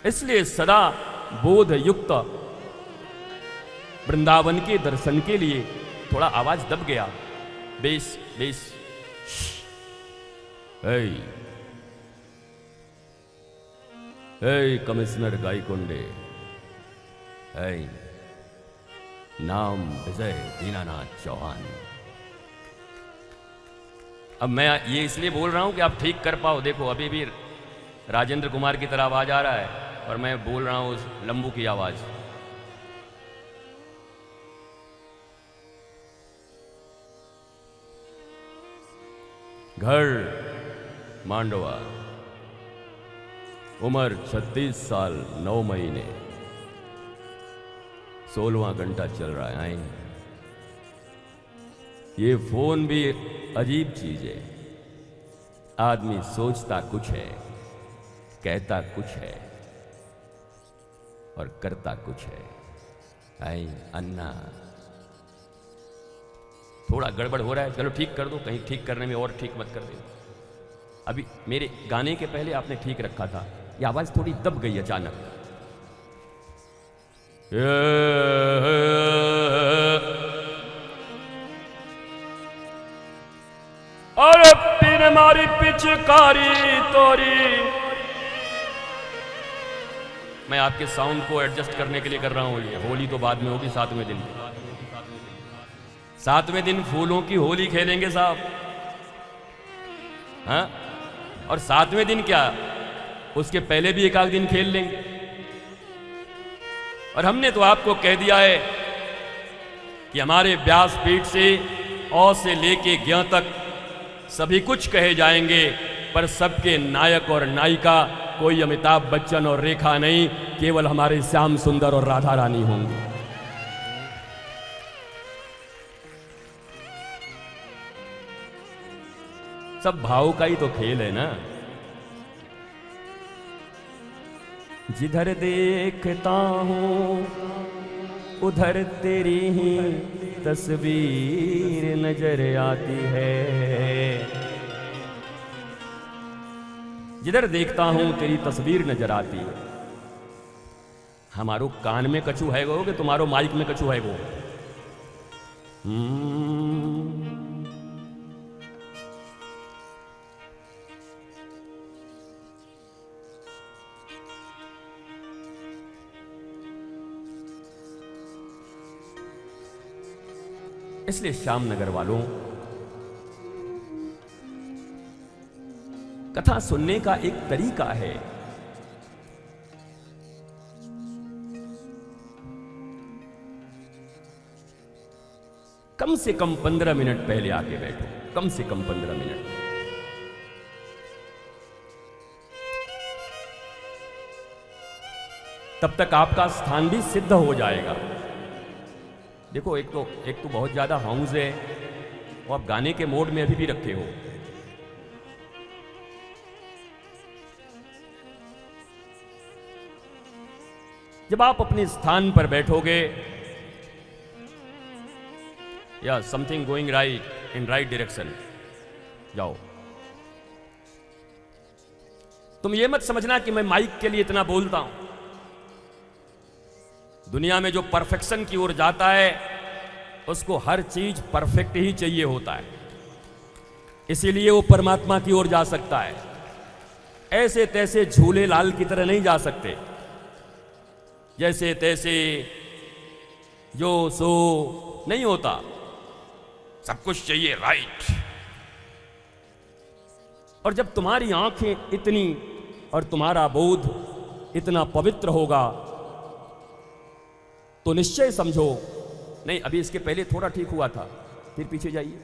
इसलिए सदा बोध युक्त वृंदावन के दर्शन के लिए थोड़ा आवाज दब गया। बेस बेस कमिश्नर गायकोंडे, नाम विजय दीनानाथ चौहान। अब मैं ये इसलिए बोल रहा हूं कि आप ठीक कर पाओ। देखो अभी भी राजेंद्र कुमार की तरह आवाज आ रहा है और मैं बोल रहा हूं उस लंबू की आवाज। घर मांडवा, उम्र 36 साल 9 महीने, 16वां घंटा चल रहा है। ये फोन भी अजीब चीज है। आदमी सोचता कुछ है, कहता कुछ है और करता कुछ है। आई अन्ना, थोड़ा गड़बड़ हो रहा है, चलो ठीक कर दो। कहीं ठीक करने में और ठीक मत कर दो। अभी मेरे गाने के पहले आपने ठीक रखा था, ये आवाज थोड़ी दब गई अचानक। अरे पीने मारी पिचकारी तोरी। मैं आपके साउंड को एडजस्ट करने के लिए कर रहा हूं। ये होली तो बाद में होगी, 7वें दिन। 7वें दिन फूलों की होली खेलेंगे साहब, हाँ? और 7वें दिन क्या, उसके पहले भी एक आध दिन खेल लेंगे। और हमने तो आपको कह दिया है कि हमारे व्यासपीठ से औ से लेके ज्ञ तक सभी कुछ कहे जाएंगे, पर सबके नायक और नायिका कोई अमिताभ बच्चन और रेखा नहीं, केवल हमारे श्याम सुंदर और राधा रानी होंगे। सब भाव का ही तो खेल है ना। जिधर देखता हूं उधर तेरी ही तस्वीर नजर आती है। जिधर देखता हूं तेरी तस्वीर नजर आती है। हमारो कान में कछु है गो कि तुम्हारो माइक में कछु है गो। इसलिए श्याम नगर वालों, कथा सुनने का एक तरीका है। कम से कम 15 मिनट पहले आके बैठो, कम से कम 15 मिनट। तब तक आपका स्थान भी सिद्ध हो जाएगा। देखो एक तो बहुत ज्यादा हाउस है और आप गाने के मोड में अभी भी रखे हो। जब आप अपने स्थान पर बैठोगे, या something going right in right direction, जाओ। तुम ये मत समझना कि मैं माइक के लिए इतना बोलता हूं। दुनिया में जो परफेक्शन की ओर जाता है उसको हर चीज परफेक्ट ही चाहिए होता है, इसीलिए वो परमात्मा की ओर जा सकता है। ऐसे तैसे झूले लाल की तरह नहीं जा सकते, जैसे तैसे जो सो नहीं होता। सब कुछ चाहिए राइट। और जब तुम्हारी आंखें इतनी और तुम्हारा बोध इतना पवित्र होगा तो निश्चय समझो, नहीं अभी इसके पहले थोड़ा ठीक हुआ था, फिर पीछे जाइए।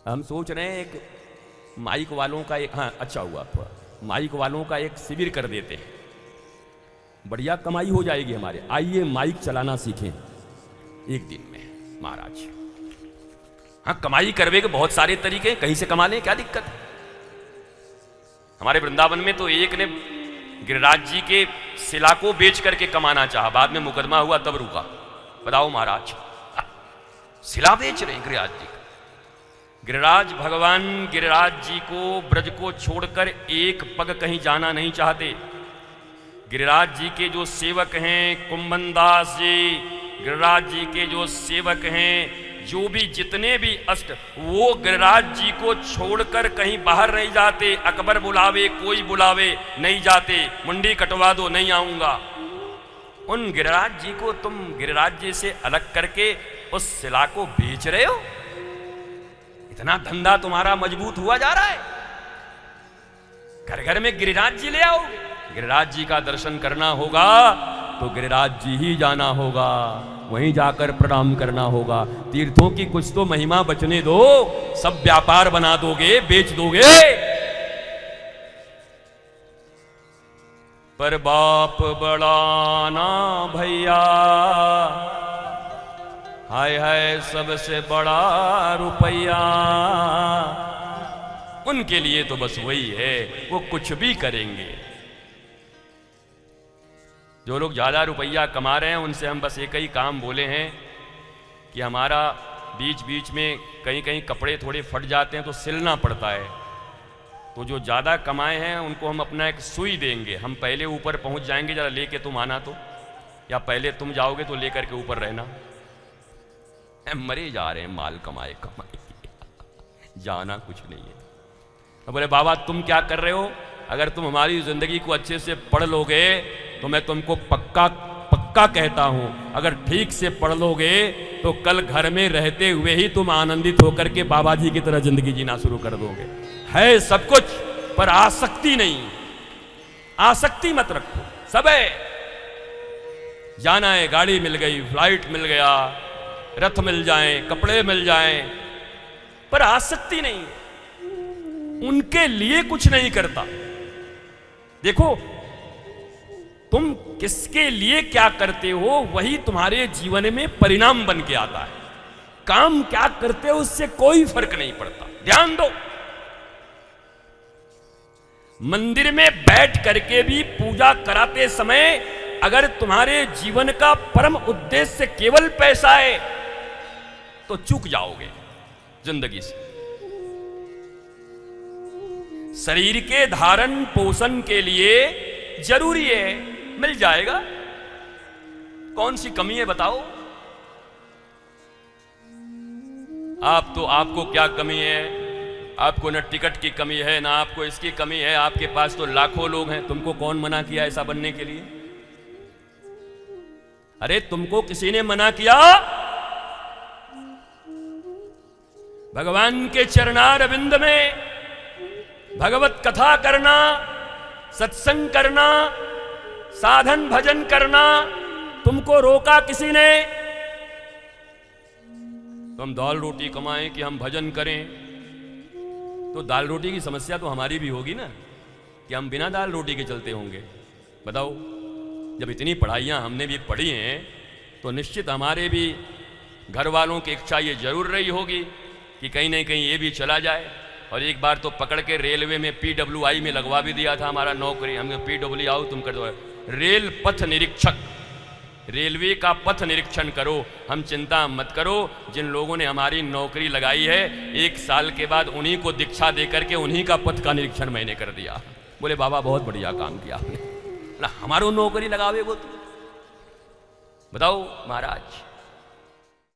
हम सोच रहे हैं एक माइक वालों का एक, हाँ अच्छा हुआ, थोड़ा माइक वालों का एक शिविर कर देते हैं, बढ़िया कमाई हो जाएगी हमारे। आइए माइक चलाना सीखें एक दिन में महाराज। हाँ कमाई करवे के बहुत सारे तरीके हैं, कहीं से कमा लें, क्या दिक्कत है। हमारे वृंदावन में तो एक ने गिरिराज जी के शिला को बेच करके कमाना चाहा, बाद में मुकदमा हुआ तब रुका। बताओ महाराज, शिला बेच रहे हैं गिरिराज जी। गिरिराज भगवान गिरिराज जी को ब्रज को छोड़कर एक पग कहीं जाना नहीं चाहते। गिरिराज जी के जो सेवक हैं कुंभन दास जी, गिरिराज जी के जो सेवक हैं, जो भी जितने भी अष्ट, वो गिरिराज जी को छोड़कर कहीं बाहर नहीं जाते। अकबर बुलावे, कोई बुलावे, नहीं जाते। मुंडी कटवा दो, नहीं आऊंगा। उन गिरिराज जी को तुम गिरिराज जी से अलग करके उस शिला को बेच रहे हो। इतना धंधा तुम्हारा मजबूत हुआ जा रहा है। घर घर में गिरिराज जी ले आओ। गिरिराज जी का दर्शन करना होगा तो गिरिराज जी ही जाना होगा, वहीं जाकर प्रणाम करना होगा। तीर्थों की कुछ तो महिमा बचने दो, सब व्यापार बना दोगे, बेच दोगे। पर बाप बड़ा ना भैया, हाय हाय सबसे बड़ा रुपया। उनके लिए तो बस वही है, वो कुछ भी करेंगे। जो लोग ज़्यादा रुपया कमा रहे हैं उनसे हम बस एक ही काम बोले हैं कि हमारा बीच बीच में कहीं कहीं कपड़े थोड़े फट जाते हैं तो सिलना पड़ता है। तो जो ज़्यादा कमाए हैं उनको हम अपना एक सुई देंगे। हम पहले ऊपर पहुंच जाएंगे, ज़रा लेके तुम आना तो, या पहले तुम जाओगे तो लेकर के ऊपर रहना। मरे जा रहे हैं माल कमाए कमाए, जाना कुछ नहीं है। तो बोले बाबा तुम क्या कर रहे हो? अगर तुम हमारी जिंदगी को अच्छे से पढ़ लोगे तो मैं तुमको पक्का पक्का कहता हूं, अगर ठीक से पढ़ लोगे तो कल घर में रहते हुए ही तुम आनंदित होकर के बाबा जी की तरह जिंदगी जीना शुरू कर दोगे। है सब कुछ पर आसक्ति नहीं। आसक्ति मत रखो। सब है, जाना है, गाड़ी मिल गई, फ्लाइट मिल गया, रथ मिल जाए, कपड़े मिल जाए, पर आसक्ति नहीं। उनके लिए कुछ नहीं करता। देखो तुम किसके लिए क्या करते हो वही तुम्हारे जीवन में परिणाम बन के आता है। काम क्या करते हो उससे कोई फर्क नहीं पड़ता। ध्यान दो, मंदिर में बैठ करके भी पूजा कराते समय अगर तुम्हारे जीवन का परम उद्देश्य केवल पैसा है तो चूक जाओगे जिंदगी से। शरीर के धारण पोषण के लिए जरूरी है, मिल जाएगा। कौन सी कमी है बताओ? आपको क्या कमी है? आपको न टिकट की कमी है, ना आपको इसकी कमी है। आपके पास तो लाखों लोग हैं। तुमको कौन मना किया ऐसा बनने के लिए? अरे तुमको किसी ने मना किया? भगवान के चरणारविंद में भगवत कथा करना, सत्संग करना, साधन भजन करना तुमको रोका किसी ने? तो हम दाल रोटी कमाएं कि हम भजन करें? तो दाल रोटी की समस्या तो हमारी भी होगी ना, कि हम बिना दाल रोटी के चलते होंगे। बताओ, जब इतनी पढ़ाइयाँ हमने भी पढ़ी हैं तो निश्चित हमारे भी घर वालों की इच्छा ये जरूर रही होगी कि कहीं ना कहीं ये भी चला जाए। और एक बार तो पकड़ के रेलवे में PWI में लगवा भी दिया था हमारा नौकरी। हमने PWI आओ तुम कर दो, रेल पथ निरीक्षक। रेलवे का पथ निरीक्षण करो, हम चिंता मत करो। जिन लोगों ने हमारी नौकरी लगाई है 1 साल के बाद उन्हीं को दीक्षा दे करके उन्हीं का पथ का निरीक्षण मैंने कर दिया। बोले बाबा बहुत बढ़िया काम किया आपने, हमारो नौकरी लगावे वो। बताओ महाराज,